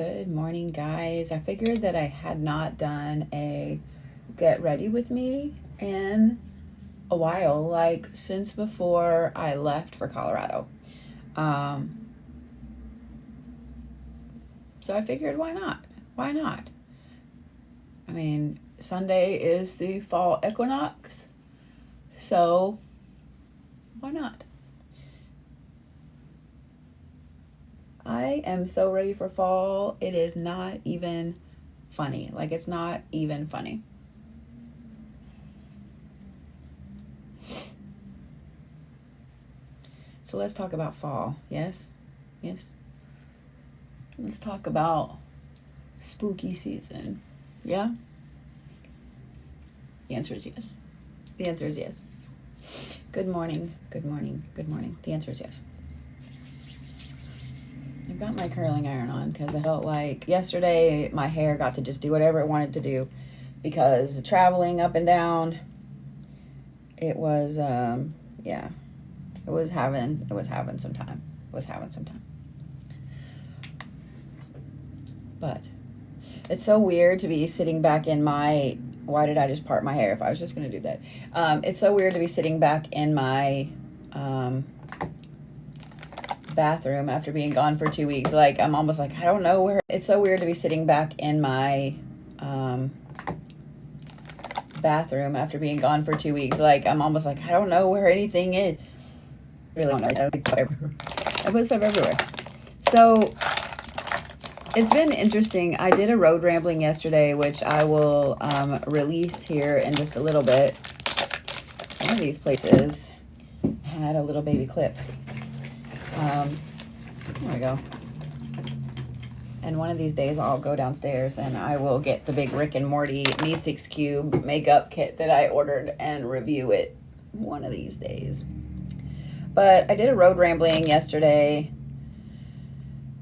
Good morning, guys. I figured that I had not done a get ready with me in a while, like since before I left for Colorado. So I figured, why not? Why not? I mean, Sunday is the fall equinox, so why not? I am so ready for fall. It is not even funny. Like, it's not even funny. So let's talk about fall. Yes? Yes? Let's talk about spooky season. Yeah? The answer is yes. The answer is yes. Good morning. Good morning. Good morning. The answer is yes. I've got my curling iron on because I felt like yesterday my hair got to just do whatever it wanted to do because traveling up and down, it was, yeah, it was having some time. But it's so weird to be sitting back in my, why did I just part my hair if I was just going to do that? It's so weird to be sitting back in my, bathroom after being gone for 2 weeks. Like, I'm almost like, I don't know where. It's so weird to be sitting back in my bathroom after being gone for 2 weeks. Like, I'm almost like, I don't know where anything is. Really don't know. I put stuff everywhere. So it's been interesting. I did a road rambling yesterday, which I will release here in just a little bit. One of these places had a little baby clip. There we go. And one of these days I'll go downstairs and I will get the big Rick and Morty E6 Cube makeup kit that I ordered and review it one of these days. But I did a road rambling yesterday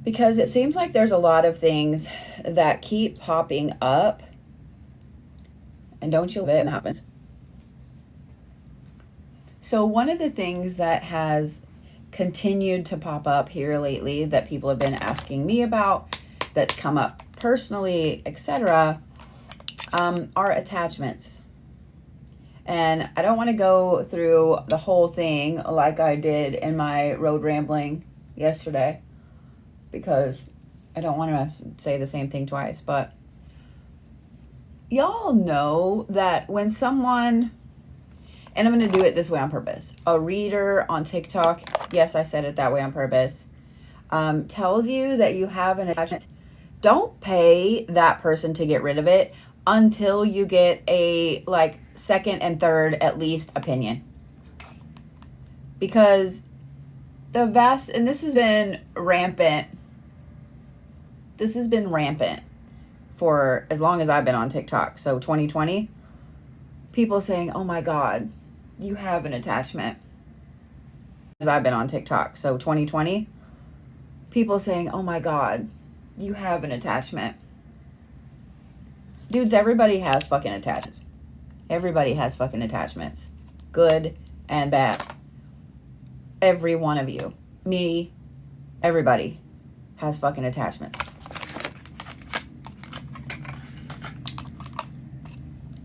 because it seems like there's a lot of things that keep popping up. And don't you love it when it happens? So one of the things that has continued to pop up here lately that people have been asking me about, that's come up personally, etc., are attachments. And I don't want to go through the whole thing like I did in my road rambling yesterday because I don't want to say the same thing twice. But y'all know that when someone, and I'm going to do it this way on purpose, a reader on TikTok, yes, I said it that way on purpose, tells you that you have an attachment, don't pay that person to get rid of it until you get a, like, second and third, at least, opinion. Because the vast, and this has been rampant for as long as I've been on TikTok. So 2020, people saying, oh my God, you have an attachment. As I've been on TikTok. So 2020, people saying, oh my God, you have an attachment. Dudes, everybody has fucking attachments. Everybody has fucking attachments. Good and bad. Every one of you. Me. Everybody has fucking attachments.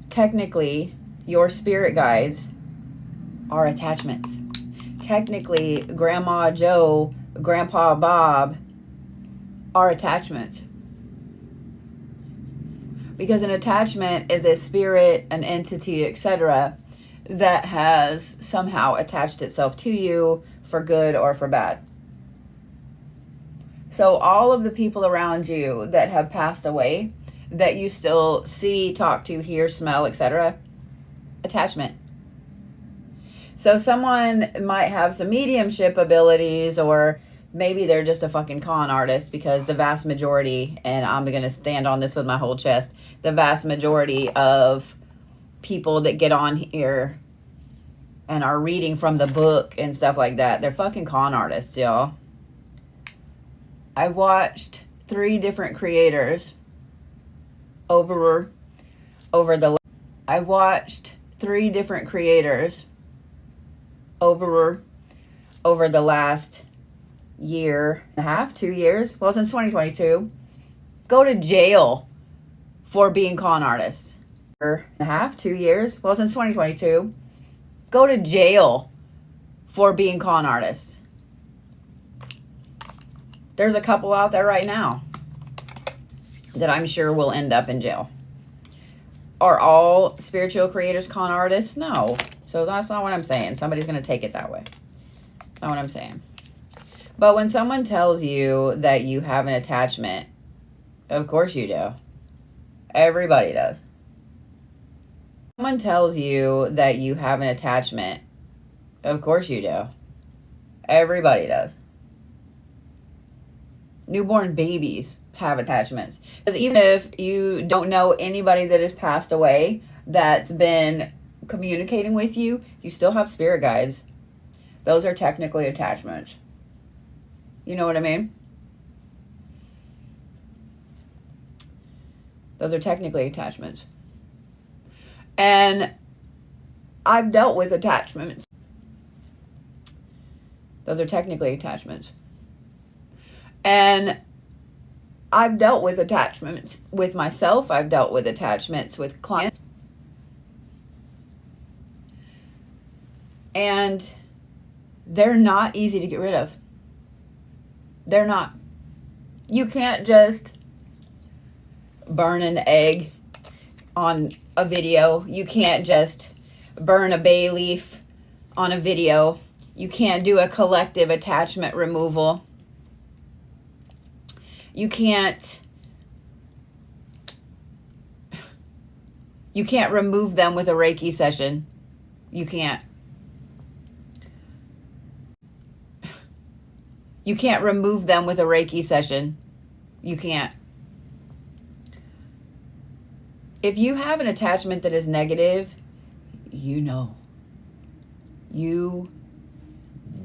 Technically, your spirit guides are attachments. Technically, Grandma Joe, Grandpa Bob are attachments. Because an attachment is a spirit, an entity, etc., that has somehow attached itself to you for good or for bad. So all of the people around you that have passed away, that you still see, talk to, hear, smell, etc., attachment. So someone might have some mediumship abilities, or maybe they're just a fucking con artist, because the vast majority, and I'm going to stand on this with my whole chest, the vast majority of people that get on here and are reading from the book and stuff like that, they're fucking con artists, y'all. I watched 3 different creators over the last year and a half, 2 years, well, since 2022, go to jail for being con artists. And a half, 2 years, well, since 2022, go to jail for being con artists. There's a couple out there right now that I'm sure will end up in jail. Are all spiritual creators con artists? No. So that's not what I'm saying. Somebody's going to take it that way. Not what I'm saying. But when someone tells you that you have an attachment, of course you do. Everybody does. Someone tells you that you have an attachment, of course you do. Everybody does. Newborn babies have attachments. Because even if you don't know anybody that has passed away that's been communicating with you, you still have spirit guides. Those are technically attachments. You know what I mean? Those are technically attachments. And I've dealt with attachments. Those are technically attachments. And I've dealt with attachments with myself. I've dealt with attachments with clients. And they're not easy to get rid of. They're not. You can't just burn an egg on a video. You can't just burn a bay leaf on a video. You can't do a collective attachment removal. You can't remove them with a Reiki session. You can't. You can't remove them with a Reiki session. You can't. If you have an attachment that is negative, you know. You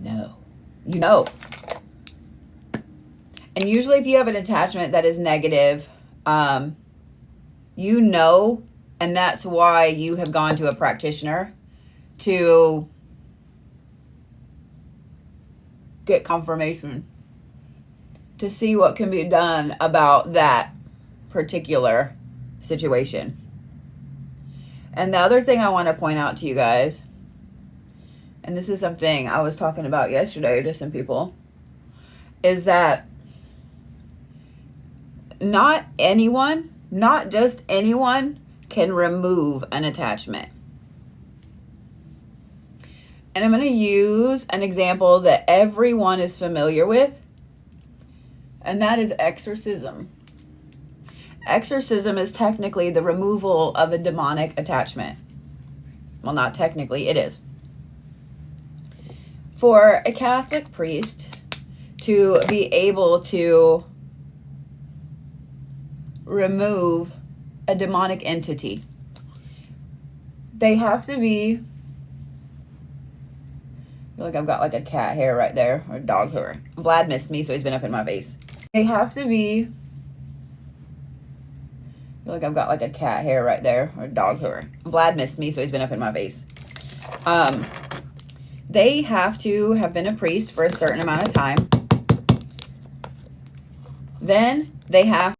know. You know. And usually if you have an attachment that is negative, you know, and that's why you have gone to a practitioner to get confirmation, to see what can be done about that particular situation. And the other thing I want to point out to you guys, and this is something I was talking about yesterday to some people, is that not anyone, not just anyone, can remove an attachment. And I'm going to use an example that everyone is familiar with, and that is exorcism. Exorcism is technically the removal of a demonic attachment. Well, not technically, it is. For a Catholic priest to be able to remove a demonic entity, they have to be, I feel like I've got like a cat hair right there, or dog hair. Vlad missed me, so he's been up in my face. They have to be, I feel like I've got like a cat hair right there, or dog hair. Vlad missed me, so he's been up in my face. They have to have been a priest for a certain amount of time. Then they have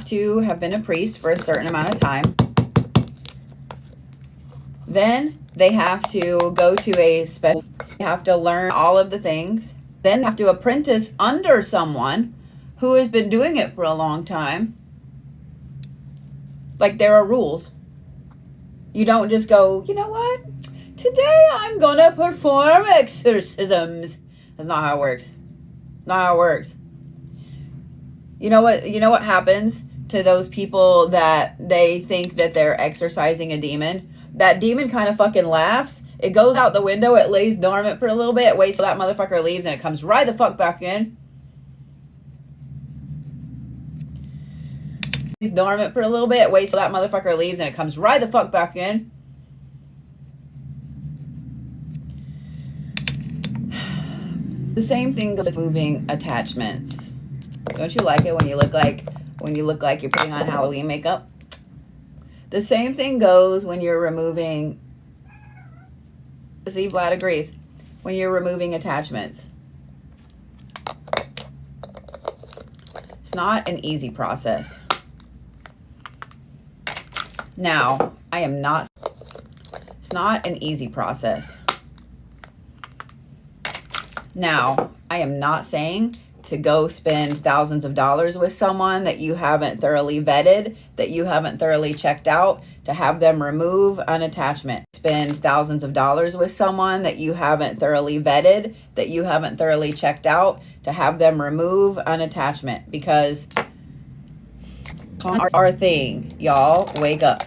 to have been a priest for a certain amount of time. Then they have to go to a special, they have to learn all of the things. Then have to apprentice under someone who has been doing it for a long time. Like, there are rules. You don't just go, you know what? Today I'm gonna perform exorcisms. That's not how it works. It's not how it works. You know what happens to those people that they think that they're exorcising a demon? That demon kind of fucking laughs. It goes out the window. It lays dormant for a little bit. It waits till that motherfucker leaves, and it comes right the fuck back in. It's dormant for a little bit. It waits till that motherfucker leaves, and it comes right the fuck back in. The same thing goes with moving attachments. Don't you like it when you look like you're putting on Halloween makeup? The same thing goes when you're removing, see, Vlad agrees, when you're removing attachments. It's not an easy process. Now, I am not, it's not an easy process. Now, I am not saying to go spend thousands of dollars with someone that you haven't thoroughly vetted, that you haven't thoroughly checked out, to have them remove unattachment. Spend thousands of dollars with someone that you haven't thoroughly vetted, that you haven't thoroughly checked out, to have them remove unattachment, because our thing, y'all, wake up.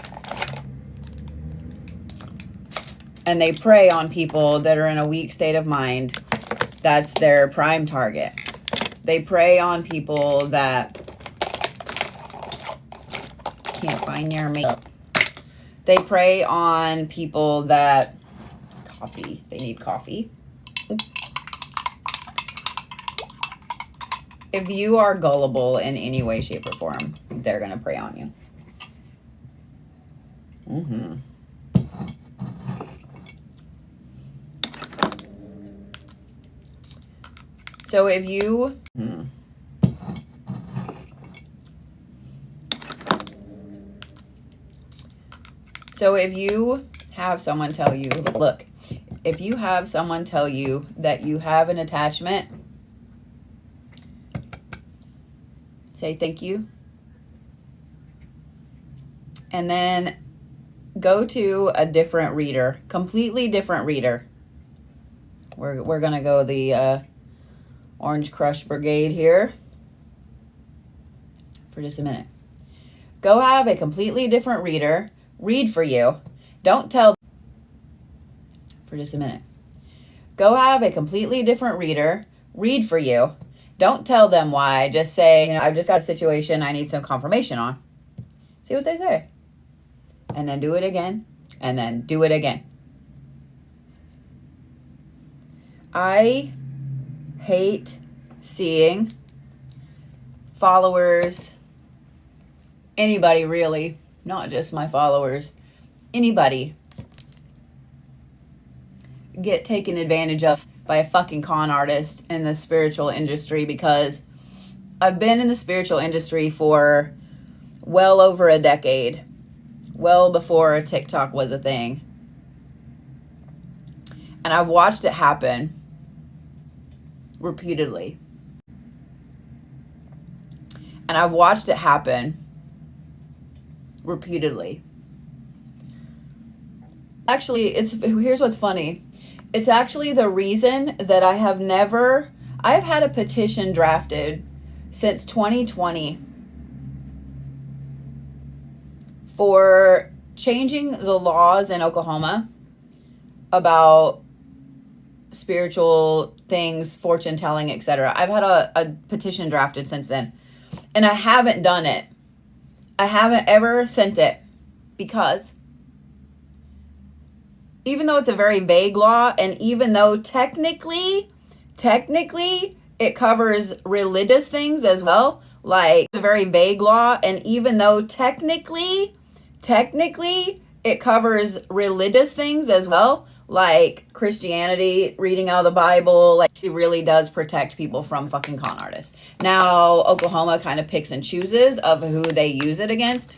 And they prey on people that are in a weak state of mind. That's their prime target. They prey on people that can't find their makeup. They prey on people that, coffee, they need coffee. If you are gullible in any way, shape, or form, they're going to prey on you. So if you... So if you have someone tell you, look, if you have someone tell you that you have an attachment, say thank you. And then go to a different reader, completely different reader. We're going to go the Orange Crush Brigade here for just a minute. Go have a completely different reader read for you. Don't tell for just a minute. Go have a completely different reader read for you. Don't tell them why. Just say, you know, I've just got a situation I need some confirmation on. See what they say. And then do it again. And then do it again. I hate seeing followers, anybody really, not just my followers, anybody get taken advantage of by a fucking con artist in the spiritual industry, because I've been in the spiritual industry for well over a decade, well before TikTok was a thing. And I've watched it happen repeatedly. And I've watched it happen repeatedly. Actually, here's what's funny. It's actually the reason that I've had a petition drafted since 2020 for changing the laws in Oklahoma about spiritual things, fortune telling, etc. I've had a petition drafted since then, and I haven't done it. I haven't ever sent it, because even though it's a very vague law, and even though technically it covers religious things as well, like a very vague law, and even though technically it covers religious things as well, like Christianity, reading out of the Bible, like it really does protect people from fucking con artists. Now, Oklahoma kind of picks and chooses of who they use it against.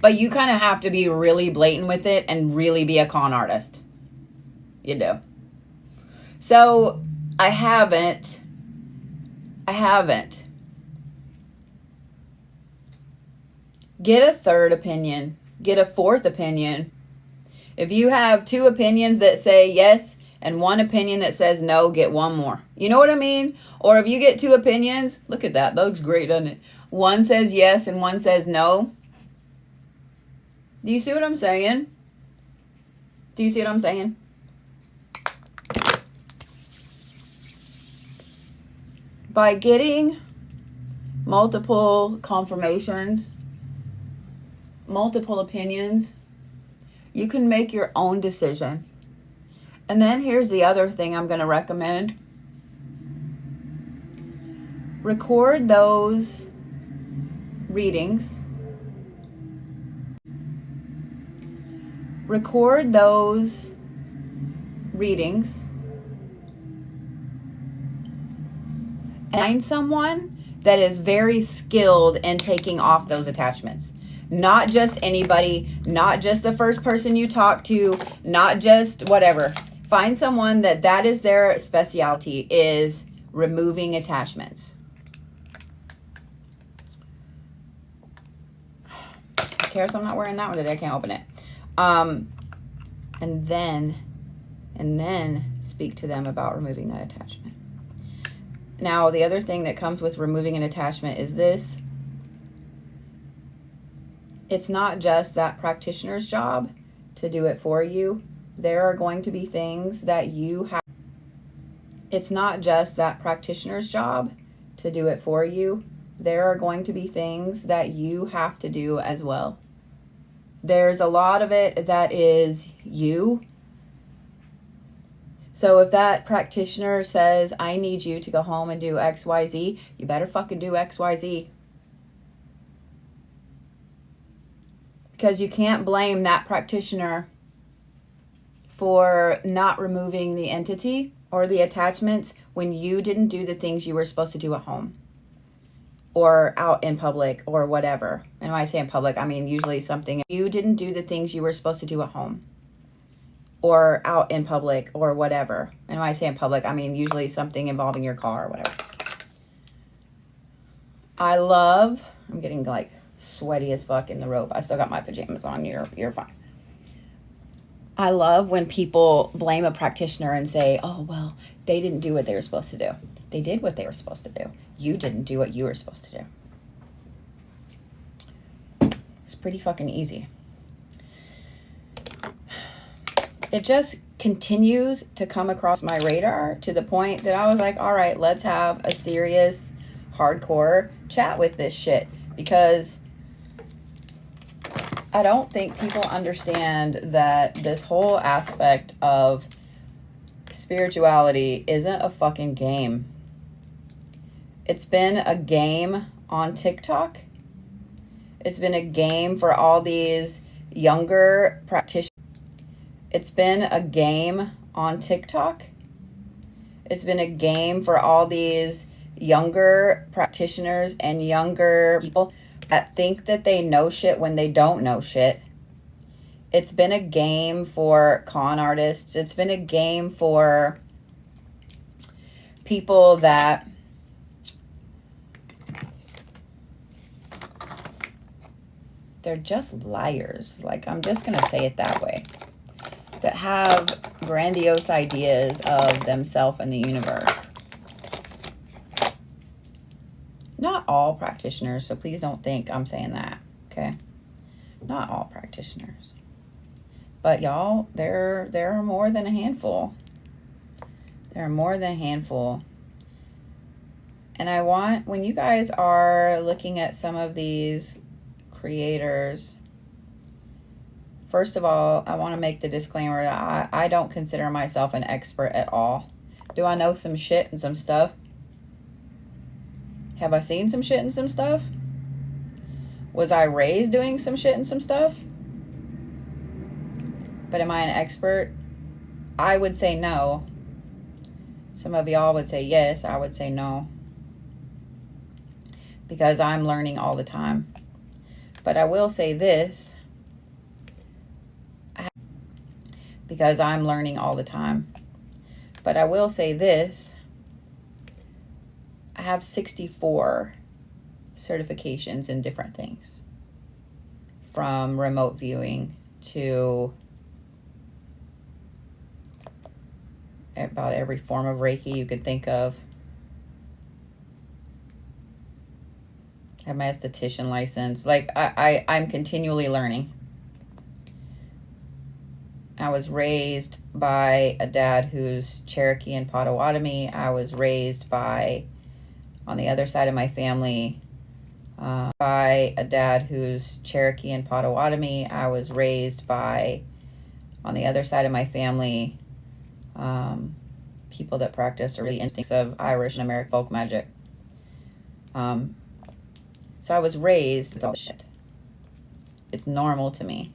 But you kind of have to be really blatant with it and really be a con artist. You do. So, I haven't. Get a third opinion. Get a fourth opinion. If you have two opinions that say yes and one opinion that says no, get one more. You know what I mean? Or if you get two opinions, look at that. That looks great, doesn't it? One says yes and one says no. Do you see what I'm saying? Do you see what I'm saying? By getting multiple confirmations, multiple opinions, you can make your own decision. And then here's the other thing I'm going to recommend. Record those readings. Record those readings. And find someone that is very skilled in taking off those attachments. Not just anybody, not just the first person you talk to, not just whatever. Find someone that is their specialty, is removing attachments. Who cares? I'm not wearing that one today. I can't open it. And then speak to them about removing that attachment. Now, the other thing that comes with removing an attachment is this. It's not just that practitioner's job to do it for you. There are going to be things that you have. It's not just that practitioner's job to do it for you. There are going to be things that you have to do as well. There's a lot of it that is you. So if that practitioner says, I need you to go home and do X, Y, Z, you better fucking do X, Y, Z. Because you can't blame that practitioner for not removing the entity or the attachments when you didn't do the things you were supposed to do at home or out in public or whatever. And when I say in public, I mean usually something. You didn't do the things you were supposed to do at home or out in public or whatever. And when I say in public, I mean usually something involving your car or whatever. I'm getting like sweaty as fuck in the robe. I still got my pajamas on. You're fine. I love when people blame a practitioner and say, oh, well, they didn't do what they were supposed to do. They did what they were supposed to do. You didn't do what you were supposed to do. It's pretty fucking easy. It just continues to come across my radar to the point that I was like, all right, let's have a serious, hardcore chat with this shit. Because I don't think people understand that this whole aspect of spirituality isn't a fucking game. It's been a game on TikTok. It's been a game for all these younger practitioners. It's been a game on TikTok. It's been a game for all these younger practitioners and younger people that think that they know shit when they don't know shit. It's been a game for con artists. It's been a game for people that they're just liars. Like, I'm just going to say it that way. That have grandiose ideas of themselves and the universe. Not all practitioners, so please don't think I'm saying that, okay? Not all practitioners. But y'all, there are more than a handful. There are more than a handful. And I want, when you guys are looking at some of these creators, first of all, I want to make the disclaimer that I don't consider myself an expert at all. Do I know some shit and some stuff? Have I seen some shit and some stuff? Was I raised doing some shit and some stuff? But am I an expert? I would say no. Some of y'all would say yes. I would say no. Because I'm learning all the time. But I will say this. Because I'm learning all the time. But I will say this. I have 64 certifications in different things. From remote viewing to about every form of Reiki you could think of. I have my esthetician license. Like, I'm continually learning. I was raised by a dad who's Cherokee and Potawatomi. I was raised by, on the other side of my family, by a dad who's Cherokee and Potawatomi. I was raised by, on the other side of my family, people that practice early instincts of Irish and American folk magic. So I was raised with all this shit. It's normal to me.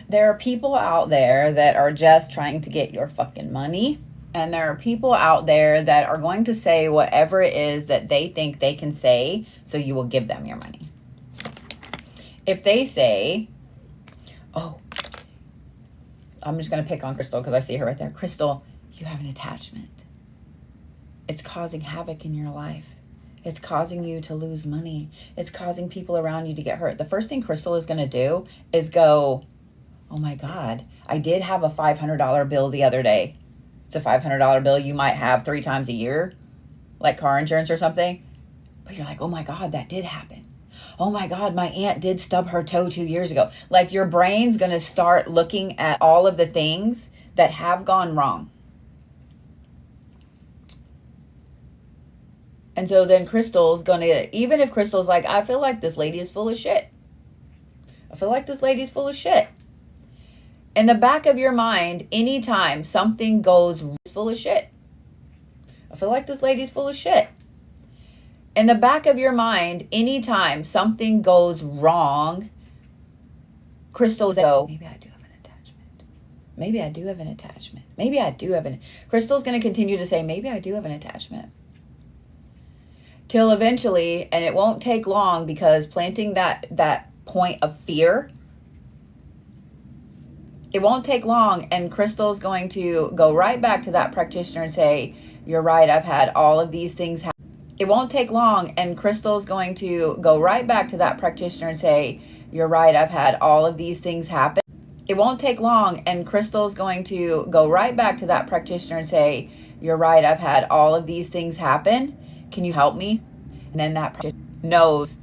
There are people out there that are just trying to get your fucking money. And there are people out there that are going to say whatever it is that they think they can say, so you will give them your money. If they say, oh, I'm just going to pick on Crystal because I see her right there. Crystal, you have an attachment. It's causing havoc in your life. It's causing you to lose money. It's causing people around you to get hurt. The first thing Crystal is going to do is go, oh my God, I did have a $500 bill the other day. It's a $500 bill you might have 3 times a year, like car insurance or something. But you're like, oh my God, that did happen. Oh my God, my aunt did stub her toe 2 years ago. Like your brain's going to start looking at all of the things that have gone wrong. And so then Crystal's going to, even if Crystal's like, I feel like this lady is full of shit. I feel like this lady's full of shit. In the back of your mind, anytime something goes full of shit. I feel like this lady's full of shit. In the back of your mind, anytime something goes wrong, Crystal's go, maybe I do have an attachment. Maybe I do have an attachment. Maybe I do have an... Crystal's going to continue to say, maybe I do have an attachment. Till eventually, and it won't take long because planting that point of fear, it won't take long and Crystal's going to go right back to that practitioner and say, you're right, I've had all of these things happen. It won't take long and Crystal's going to go right back to that practitioner and say, you're right, I've had all of these things happen. It won't take long and Crystal's going to go right back to that practitioner and say, you're right, I've had all of these things happen. Can you help me? And then that practitioner knows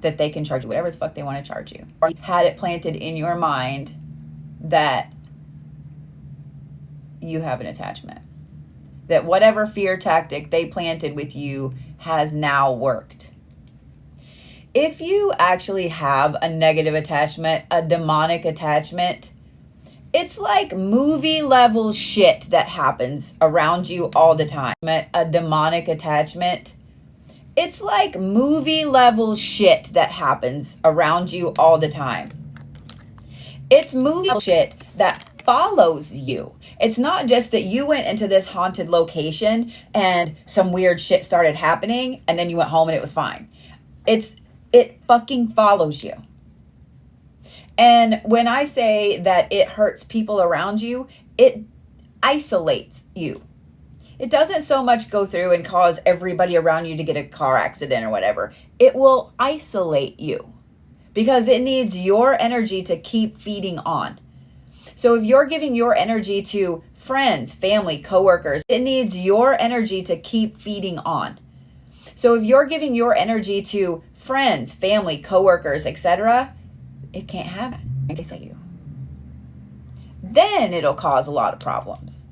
that they can charge you whatever the fuck they want to charge you. Or had it planted in your mind that you have an attachment. That whatever fear tactic they planted with you has now worked. If you actually have a negative attachment, a demonic attachment, it's like movie level shit that happens around you all the time. A demonic attachment, it's like movie level shit that happens around you all the time. It's movie shit that follows you. It's not just that you went into this haunted location and some weird shit started happening and then you went home and it was fine. It fucking follows you. And when I say that it hurts people around you, it isolates you. It doesn't so much go through and cause everybody around you to get a car accident or whatever. It will isolate you because it needs your energy to keep feeding on. So if you're giving your energy to friends, family, coworkers, it needs your energy to keep feeding on. So if you're giving your energy to friends, family, coworkers, etc., it can't have it. Then it'll cause a lot of problems.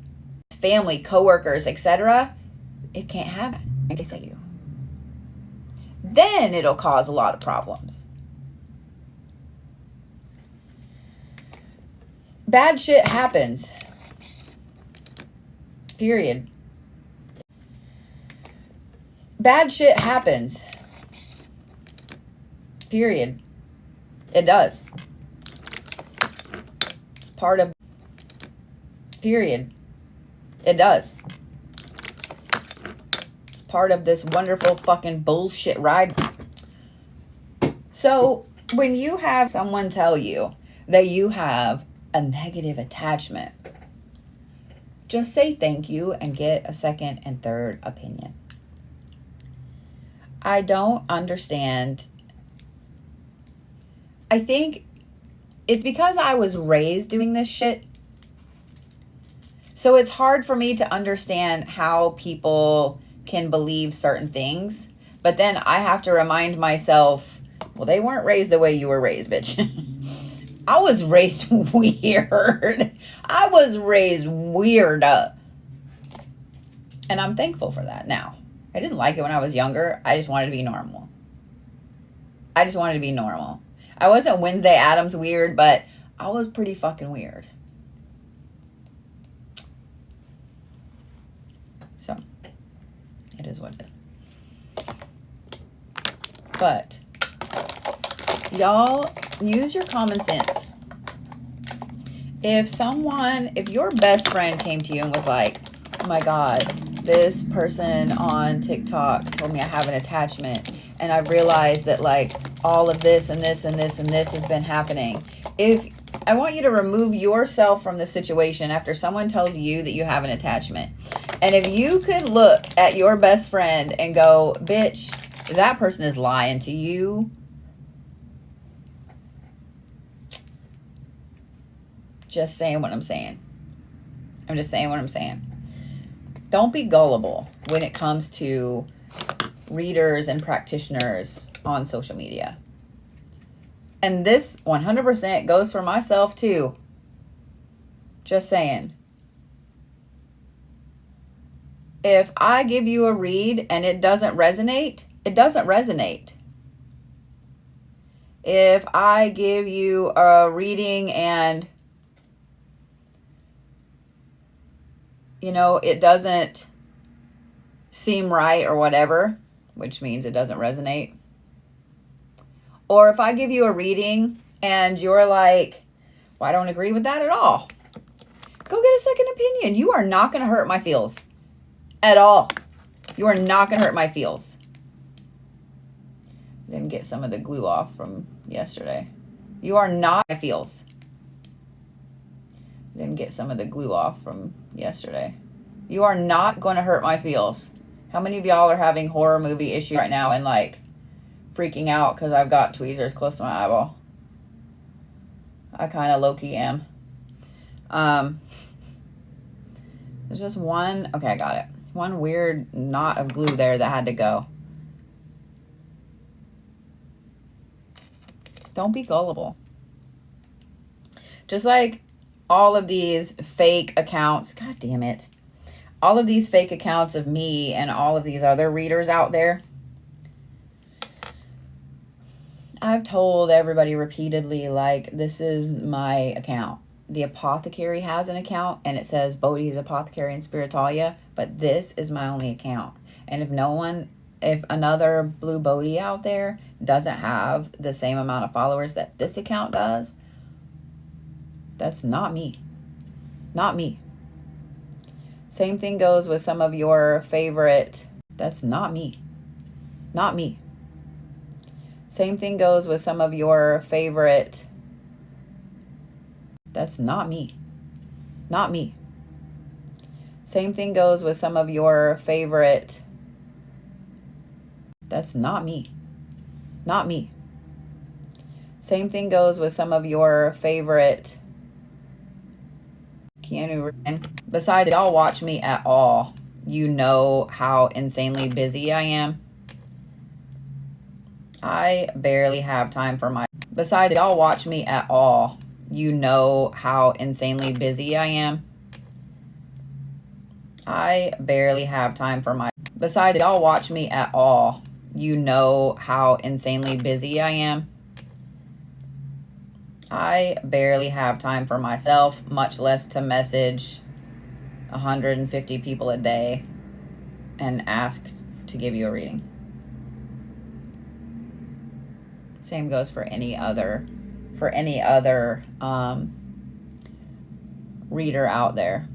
Family, coworkers, etc., it can't have it. Then it'll cause a lot of problems. Bad shit happens. Period. Bad shit happens. Period. It does. It's part of... Period. It does. It's part of this wonderful fucking bullshit ride. So, when you have someone tell you that you have a negative attachment, just say thank you and get a second and third opinion. I don't understand. I think it's because I was raised doing this shit. So it's hard for me to understand how people can believe certain things. But then I have to remind myself, well, they weren't raised the way you were raised, bitch. I was raised weird. I was raised weird. And I'm thankful for that now. I didn't like it when I was younger. I just wanted to be normal. I just wanted to be normal. I wasn't Wednesday Addams weird, but I was pretty fucking weird. So, it is what it is. But, y'all, use your common sense. If your best friend came to you and was like, oh my God, this person on TikTok told me I have an attachment, and I realized that like all of this and this and this and this has been happening. If I want you to remove yourself from the situation after someone tells you that you have an attachment. And if you could look at your best friend and go, bitch, that person is lying to you. Just saying what I'm saying. I'm just saying what I'm saying. Don't be gullible when it comes to readers and practitioners on social media. And this 100% goes for myself too. Just saying. If I give you a read and it doesn't resonate, it doesn't resonate. If I give you a reading and, you know, it doesn't seem right or whatever, which means it doesn't resonate. Or if I give you a reading and you're like, well, I don't agree with that at all. Go get a second opinion. You are not going to hurt my feels at all. You are not going to hurt my feels. Didn't get some of the glue off from yesterday. You are not my feels. Didn't get some of the glue off from yesterday. You are not going to hurt my feels. How many of y'all are having horror movie issues right now and like freaking out because I've got tweezers close to my eyeball? I kind of low-key am. There's just one. Okay, I got it. One weird knot of glue there that had to go. Don't be gullible. Just like all of these fake accounts. God damn it. All of these fake accounts of me and all of these other readers out there. I've told everybody repeatedly, like, this is my account. The Apothecary has an account and it says Bodhi's Apothecary and Spiritalia, but this is my only account. And if another Blue Bodhi out there doesn't have the same amount of followers that this account does, that's not me. Not me. Same thing goes with some of your favorite. That's not me. Not me. Same thing goes with some of your favorite. That's not me. Not me. Same thing goes with some of your favorite. That's not me. Not me. Same thing goes with some of your favorite. Keanu. Besides, y'all watch me at all. You know how insanely busy I am. I barely have time for my. Besides, y'all watch me at all. You know how insanely busy I am. I barely have time for my. Besides, y'all watch me at all. You know how insanely busy I am. I barely have time for myself, much less to message 150 people a day and ask to give you a reading. Same goes for any other reader out there.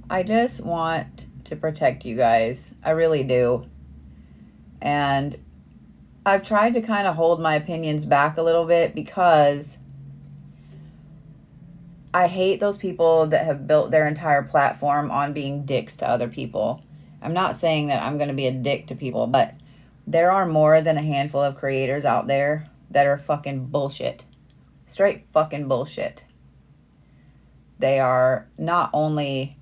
I just want to protect you guys. I really do. And I've tried to kind of hold my opinions back a little bit because I hate those people that have built their entire platform on being dicks to other people. I'm not saying that I'm going to be a dick to people, but there are more than a handful of creators out there that are fucking bullshit. Straight fucking bullshit. They are not only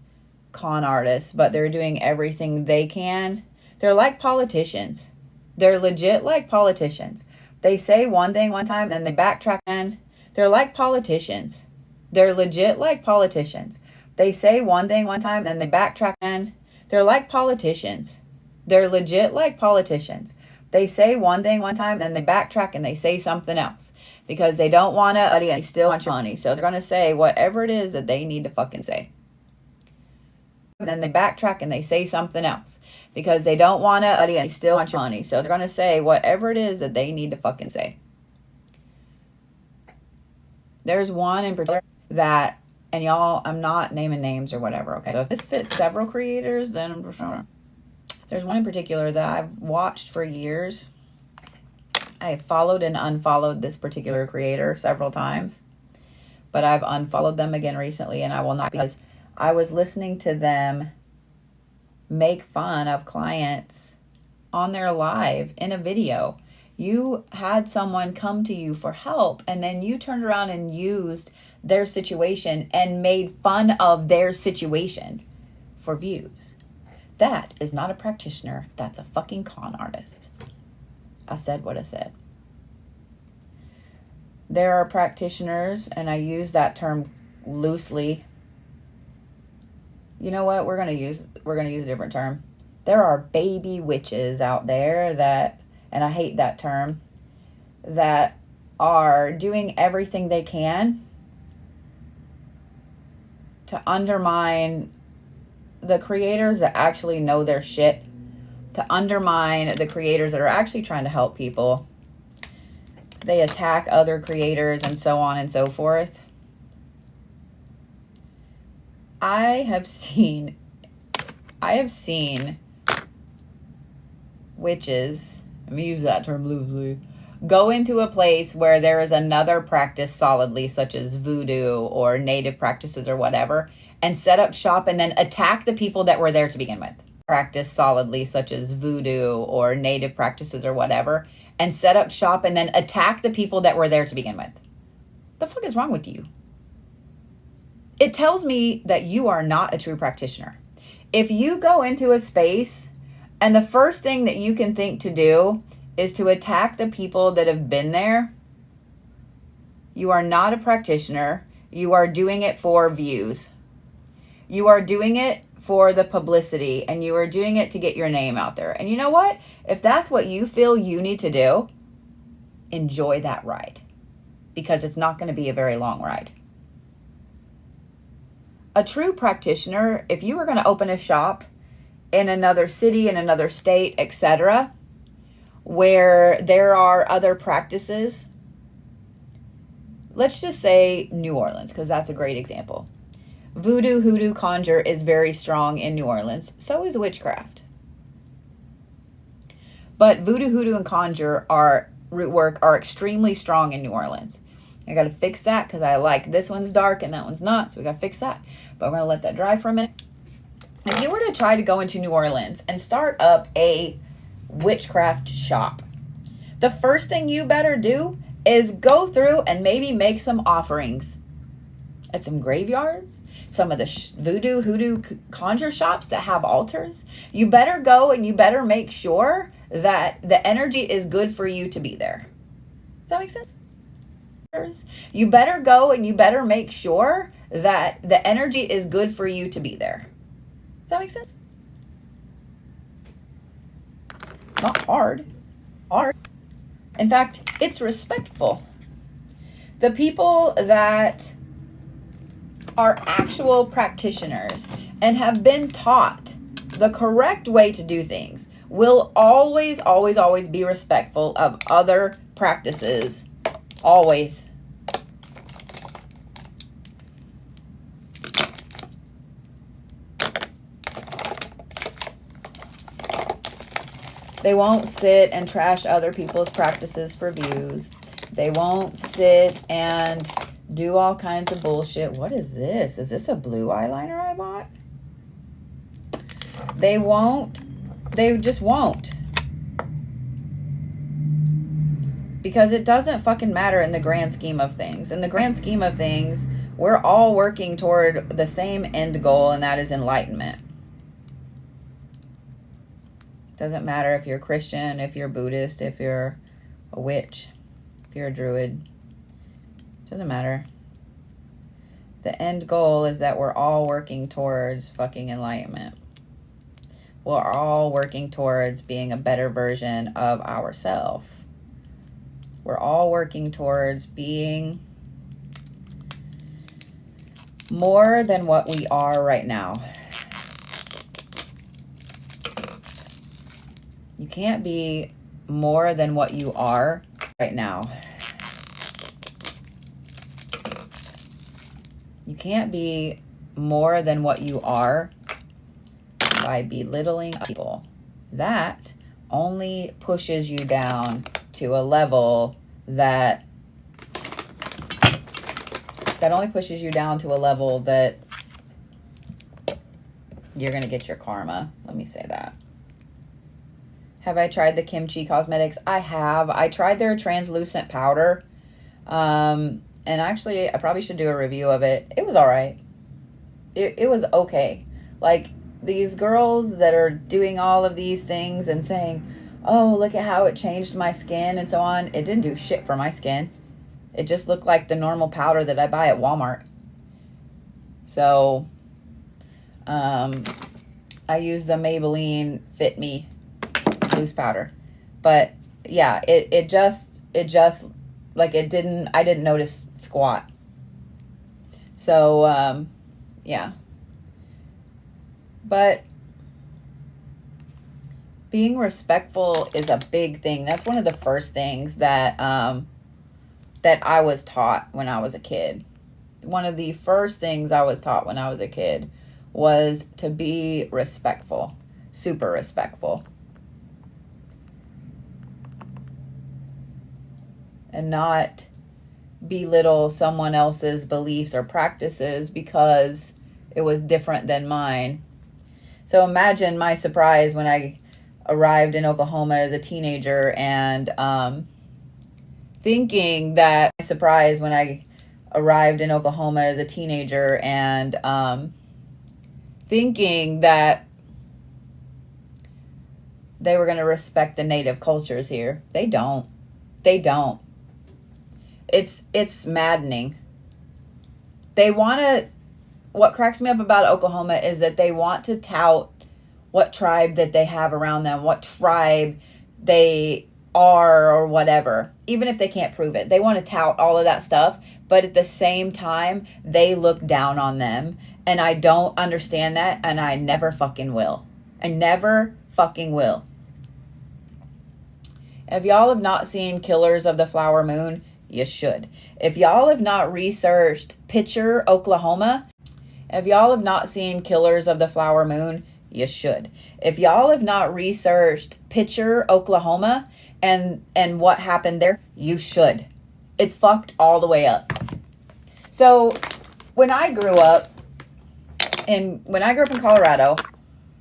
con artists, but they're doing everything they can. They're like politicians. They're legit like politicians. They say one thing one time, then they backtrack, and they're like politicians. They're legit like politicians. They say one thing one time, then they backtrack, and they're like politicians. They're legit like politicians. They say one thing one time, then they backtrack and they say something else because they don't want to, they still want your money. So they're going to say whatever it is that they need to fucking say. And then they backtrack and they say something else because they don't want to, they still want your money. So they're going to say whatever it is that they need to fucking say. There's one in particular that And y'all, I'm not naming names or whatever, okay? So if this fits several creators, then there's one in particular that I've watched for years. I followed and unfollowed this particular creator several times, but I've unfollowed them again recently, and I will not, because I was listening to them make fun of clients on their live in a video. You had someone come to you for help, and then you turned around and used their situation and made fun of their situation for views. That is not a practitioner. That's a fucking con artist. I said what I said. There are practitioners, and I use that term loosely. You know what? We're gonna use a different term. There are baby witches out there that, and I hate that term, that are doing everything they can to undermine the creators that actually know their shit, to undermine the creators that are actually trying to help people. They attack other creators and so on and so forth. I have seen witches, let me use that term loosely, go into a place where there is another practice solidly, such as voodoo or native practices or whatever, and set up shop and then attack the people that were there to begin with. Practice solidly, such as voodoo or native practices or whatever, and set up shop and then attack the people that were there to begin with. The fuck is wrong with you? It tells me that you are not a true practitioner. If you go into a space and the first thing that you can think to do is to attack the people that have been there, you are not a practitioner. You are doing it for views. You are doing it for the publicity, and you are doing it to get your name out there. And you know what? If that's what you feel you need to do, enjoy that ride, because it's not going to be a very long ride. A true practitioner, if you were going to open a shop in another city, in another state, etc., where there are other practices, let's just say New Orleans, because that's a great example. Voodoo, hoodoo, conjure is very strong in New Orleans. So is witchcraft. But voodoo, hoodoo, and conjure root work are extremely strong in New Orleans. I got to fix that because I like this one's dark and that one's not. So we got to fix that. But we're going to let that dry for a minute. If you were to try to go into New Orleans and start up a witchcraft shop, the first thing you better do is go through and maybe make some offerings at some graveyards, some of the voodoo, hoodoo, conjure shops that have altars. You better go and you better make sure that the energy is good for you to be there. Does that make sense? You better go and you better make sure that the energy is good for you to be there. Does that make sense? Not hard. Hard. In fact, it's respectful. The people that are actual practitioners and have been taught the correct way to do things will always, always, always be respectful of other practices. Always. They won't sit and trash other people's practices for views. They won't sit and do all kinds of bullshit. What is this? Is this a blue eyeliner I bought? They won't. They just won't. Because it doesn't fucking matter in the grand scheme of things. In the grand scheme of things, we're all working toward the same end goal, and that is enlightenment. Doesn't matter if you're Christian, if you're Buddhist, if you're a witch, if you're a druid. Doesn't matter. The end goal is that we're all working towards fucking enlightenment. We're all working towards being a better version of ourselves. We're all working towards being more than what we are right now. You can't be more than what you are right now. You can't be more than what you are by belittling people. That only pushes you down to a level that you're going to get your karma. Let me say that. Have I tried the Kimchi Cosmetics? I have. I tried their translucent powder. And actually, I probably should do a review of it. It was all right. It was okay. Like, these girls that are doing all of these things and saying, oh, look at how it changed my skin and so on. It didn't do shit for my skin. It just looked like the normal powder that I buy at Walmart. So, I use the Maybelline Fit Me loose powder. But yeah, it just like I didn't notice squat. So, yeah. But being respectful is a big thing. That's one of the first things that that I was taught when I was a kid. One of the first things I was taught when I was a kid was to be respectful, super respectful. And not belittle someone else's beliefs or practices because it was different than mine. So imagine my surprise when I arrived in Oklahoma as a teenager and thinking that they were going to respect the native cultures here. They don't. It's maddening. What cracks me up about Oklahoma is that they want to tout what tribe that they have around them, what tribe they are or whatever, even if they can't prove it. They want to tout all of that stuff, but at the same time, they look down on them. And I don't understand that, and I never fucking will. I never fucking will. If y'all have not seen Killers of the Flower Moon, you should. If y'all have not researched Pitcher, Oklahoma, if y'all have not seen Killers of the Flower Moon, you should. If y'all have not researched Pitcher, Oklahoma, and what happened there, you should. It's fucked all the way up. So when I grew up in Colorado,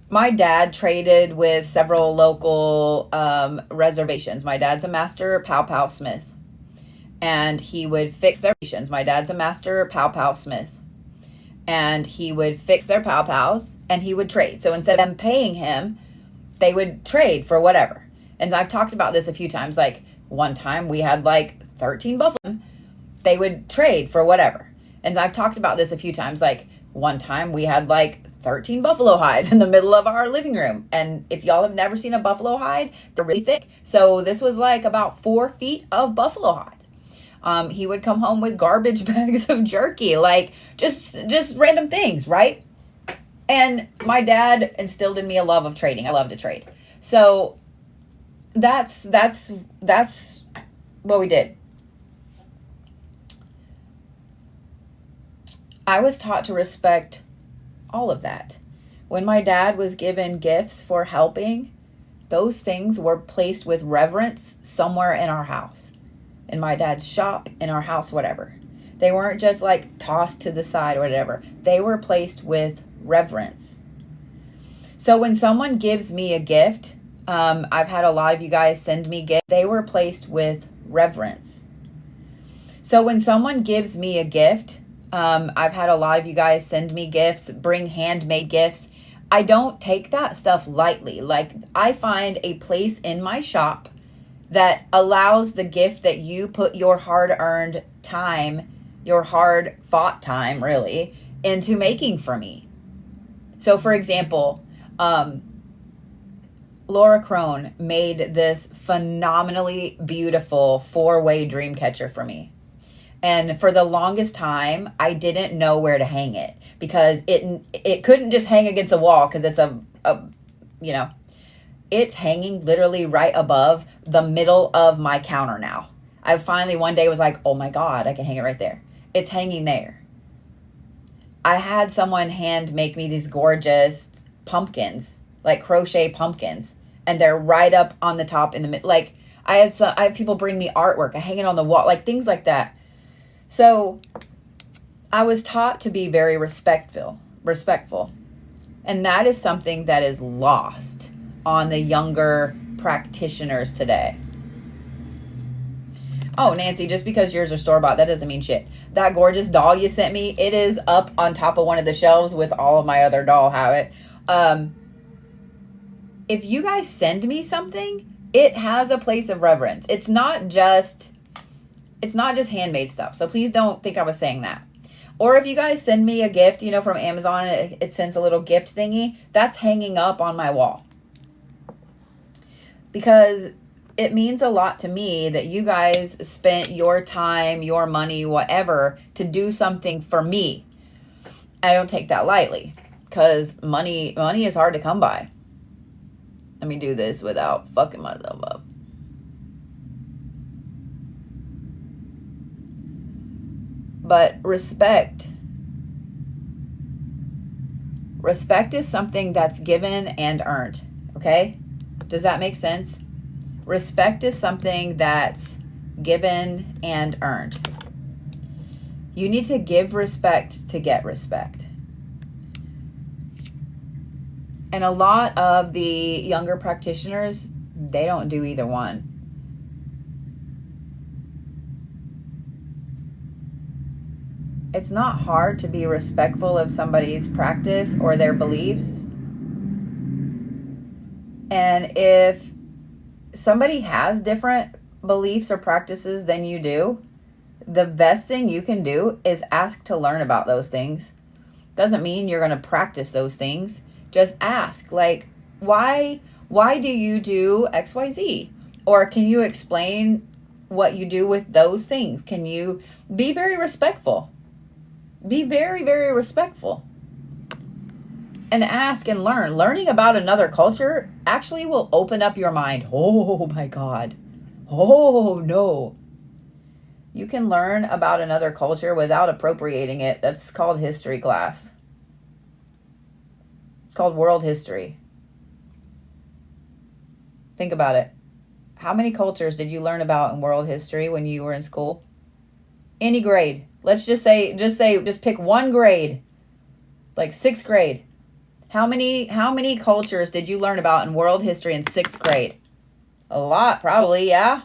my dad traded with several local reservations. My dad's a master pow smith. And he would fix their reservations. My dad's a master pow smith. And he would fix their pows and he would trade. So instead of them paying him, they would trade for whatever. And I've talked about this a few times. Like one time we had like 13 buffalo. They would trade for whatever. And I've talked about this a few times. Like one time we had like 13 buffalo hides in the middle of our living room. And if y'all have never seen a buffalo hide, they're really thick. So this was like about 4 feet of buffalo hides. He would come home with garbage bags of jerky, like just random things, right? And my dad instilled in me a love of trading. I love to trade. So that's what we did. I was taught to respect all of that. When my dad was given gifts for helping, those things were placed with reverence somewhere in our house. In my dad's shop, in our house, whatever. They weren't just like tossed to the side or whatever. They were placed with reverence. So when someone gives me a gift, I've had a lot of you guys send me gifts. They were placed with reverence. So when someone gives me a gift, I've had a lot of you guys send me gifts, bring handmade gifts. I don't take that stuff lightly. Like I find a place in my shop that allows the gift that you put your hard-earned time, your hard-fought time, really, into making for me. So, for example, Laura Crone made this phenomenally beautiful 4-way dream catcher for me. And for the longest time, I didn't know where to hang it because it couldn't just hang against a wall because it's it's hanging literally right above the middle of my counter now. I finally one day was like, oh my God, I can hang it right there. It's hanging there. I had someone hand make me these gorgeous pumpkins, like crochet pumpkins, and they're right up on the top in the mid. Like I have people bring me artwork, I hang it on the wall, like things like that. So I was taught to be very respectful. And that is something that is lost on the younger practitioners today. Oh, Nancy, just because yours are store-bought, that doesn't mean shit. That gorgeous doll you sent me, it is up on top of one of the shelves with all of my other doll habit. If you guys send me something, it has a place of reverence. It's not just handmade stuff. So please don't think I was saying that. Or if you guys send me a gift, you know, from Amazon, it sends a little gift thingy, that's hanging up on my wall. Because it means a lot to me that you guys spent your time, your money, whatever, to do something for me. I don't take that lightly, because money is hard to come by. Let me do this without fucking myself up. But respect is something that's given and earned, okay? Does that make sense? Respect is something that's given and earned. You need to give respect to get respect. And a lot of the younger practitioners, they don't do either one. It's not hard to be respectful of somebody's practice or their beliefs. And if somebody has different beliefs or practices than you do, the best thing you can do is ask to learn about those things. Doesn't mean you're going to practice those things. Just ask, like, why do you do XYZ? Or can you explain what you do with those things? Can you be very respectful? Be very, very respectful. And ask and learn. Learning about another culture actually will open up your mind. Oh my God. Oh no. You can learn about another culture without appropriating it. That's called history class. It's called world history. Think about it. How many cultures did you learn about in world history when you were in school? Any grade. Let's just pick one grade. Like 6th grade. How many cultures did you learn about in world history in 6th grade? A lot, probably, yeah.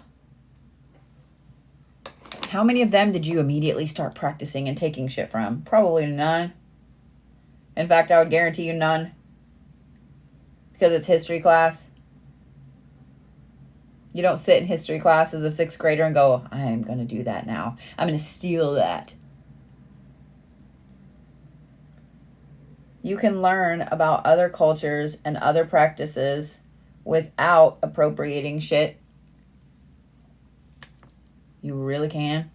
How many of them did you immediately start practicing and taking shit from? Probably none. In fact, I would guarantee you none. Because it's history class. You don't sit in history class as a 6th grader and go, I'm going to do that now. I'm going to steal that. You can learn about other cultures and other practices without appropriating shit. You really can.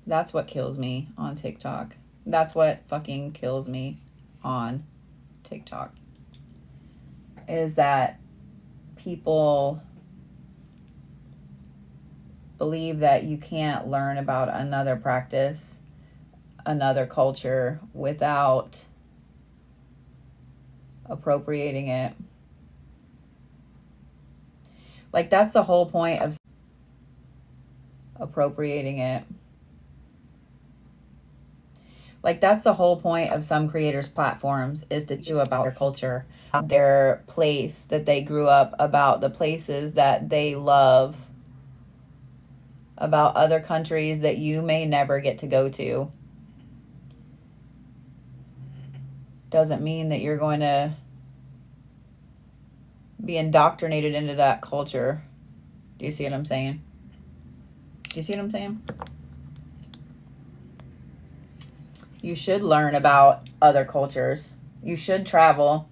That's what kills me on TikTok. That's what fucking kills me on TikTok. Is that people believe that you can't learn about another practice, another culture, without appropriating it. Like, that's the whole point of appropriating it. Like, that's the whole point of some creators' platforms, is to teach you about their culture, their place that they grew up, about the places that they love, about other countries that you may never get to go to. Doesn't mean that you're going to be indoctrinated into that culture. Do you see what I'm saying? Do you see what I'm saying? You should learn about other cultures. You should travel.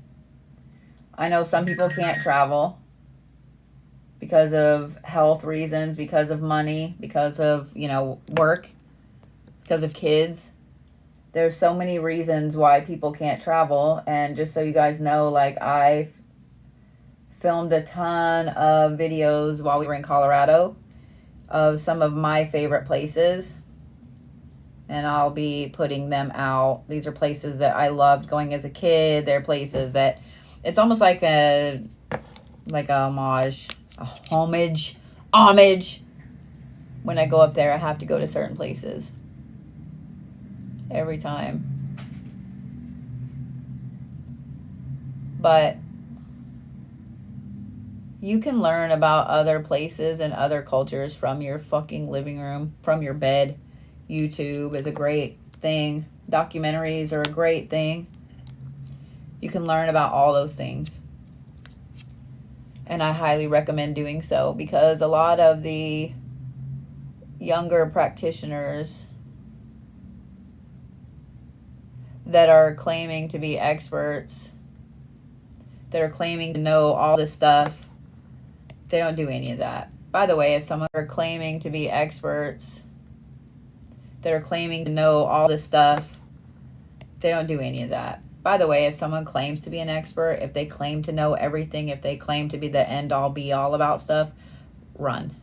I know some people can't travel because of health reasons, because of money, because of, work, because of kids. There's so many reasons why people can't travel. And just so you guys know, like, I filmed a ton of videos while we were in Colorado of some of my favorite places, and I'll be putting them out. These are places that I loved going as a kid. They're places that it's almost like a homage. When I go up there, I have to go to certain places every time. But you can learn about other places and other cultures from your fucking living room, from your bed. YouTube is a great thing. Documentaries are a great thing. You can learn about all those things. And I highly recommend doing so, because a lot of the younger practitioners that are claiming to be experts, that are claiming to know all this stuff, they don't do any of that. By the way, if someone are claiming to be experts, that are claiming to know all this stuff, they don't do any of that. By the way, if someone claims to be an expert, if they claim to know everything, if they claim to be the end-all be-all about stuff, run.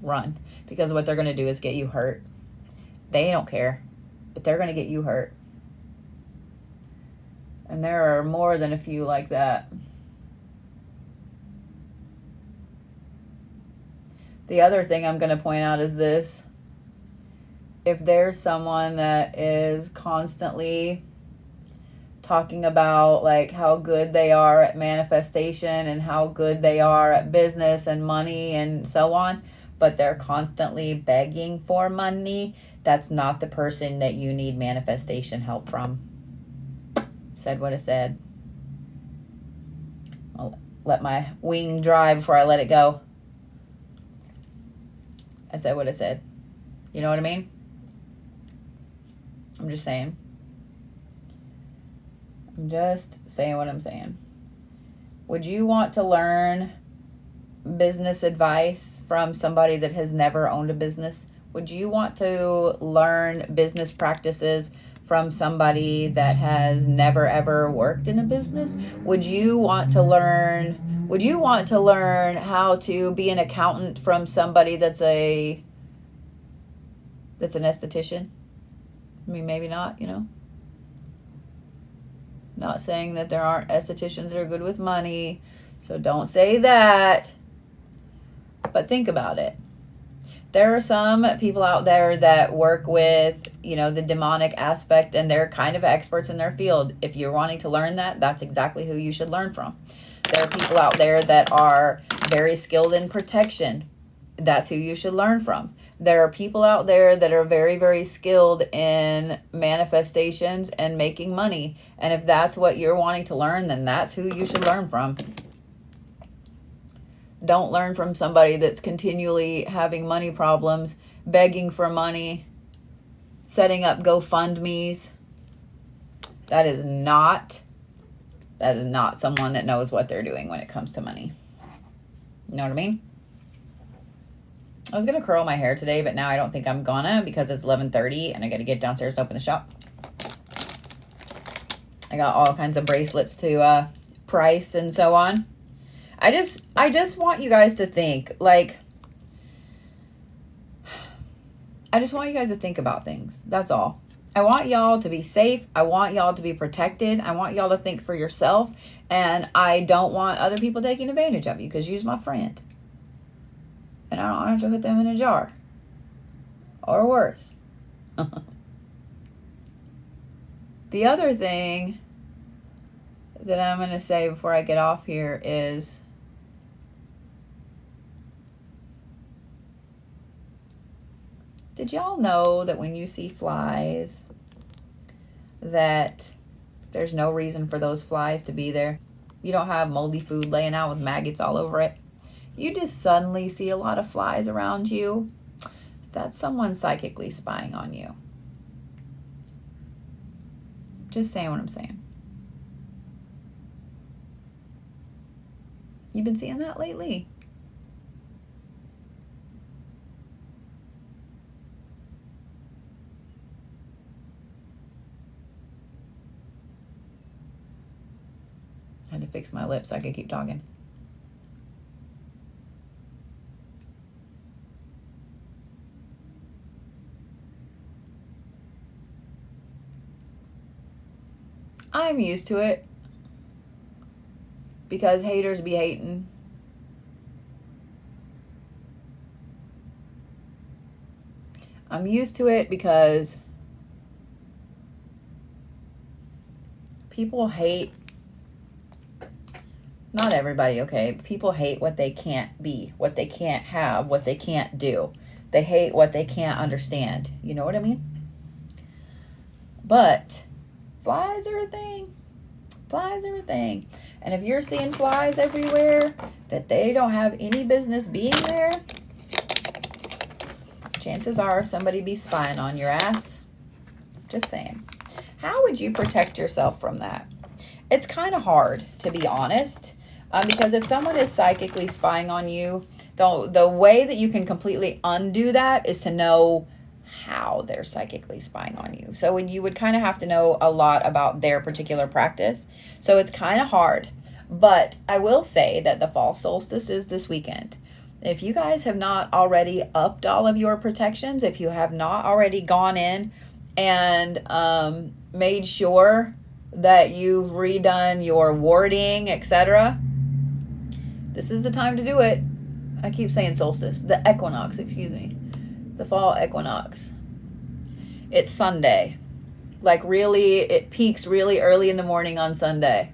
Run. Because what they're going to do is get you hurt. They don't care, but they're going to get you hurt. And there are more than a few like that. The other thing I'm going to point out is this. If there's someone that is constantly talking about like how good they are at manifestation and how good they are at business and money and so on, but they're constantly begging for money, that's not the person that you need manifestation help from. Said what I said. I'll let my wing dry before I let it go. I said what I said. You know what I mean? I'm just saying. I'm just saying what I'm saying. Would you want to learn business advice from somebody that has never owned a business? Would you want to learn business practices from somebody that has never ever worked in a business? Would you want to learn how to be an accountant from somebody that's an esthetician? I mean, maybe not, you know. Not saying that there aren't estheticians that are good with money, so don't say that. But think about it. There are some people out there that work with, you know, the demonic aspect, and they're kind of experts in their field. If you're wanting to learn that, that's exactly who you should learn from. There are people out there that are very skilled in protection. That's who you should learn from. There are people out there that are very, very skilled in manifestations and making money. And if that's what you're wanting to learn, then that's who you should learn from. Don't learn from somebody that's continually having money problems, begging for money, setting up GoFundMes. That is not someone that knows what they're doing when it comes to money. You know what I mean? I was going to curl my hair today, but now I don't think I'm gonna, because it's 11:30 and I got to get downstairs to open the shop. I got all kinds of bracelets to price and so on. I just want you guys to think, like, I just want you guys to think about things. That's all. I want y'all to be safe. I want y'all to be protected. I want y'all to think for yourself. And I don't want other people taking advantage of you, because you're my friend. And I don't have to put them in a jar. Or worse. The other thing that I'm going to say before I get off here is, did y'all know that when you see flies, that there's no reason for those flies to be there? You don't have moldy food laying out with maggots all over it. You just suddenly see a lot of flies around you. That's someone psychically spying on you. Just saying what I'm saying. You've been seeing that lately? I had to fix my lips so I could keep talking. I'm used to it because haters be hating. I'm used to it because people hate, not everybody, okay? People hate what they can't be, what they can't have, what they can't do. They hate what they can't understand. You know what I mean? But flies are a thing. Flies are a thing. And if you're seeing flies everywhere that they don't have any business being there, chances are somebody be spying on your ass. Just saying. How would you protect yourself from that? It's kind of hard, to be honest, because if someone is psychically spying on you, the way that you can completely undo that is to know how they're psychically spying on you. So you would kind of have to know a lot about their particular practice. So it's kind of hard. But I will say that the fall solstice is this weekend. If you guys have not already upped all of your protections, if you have not already gone in and made sure that you've redone your warding, etc., this is the time to do it. I keep saying solstice. The equinox, excuse me. The fall equinox. It's Sunday. Like really, it peaks really early in the morning on Sunday.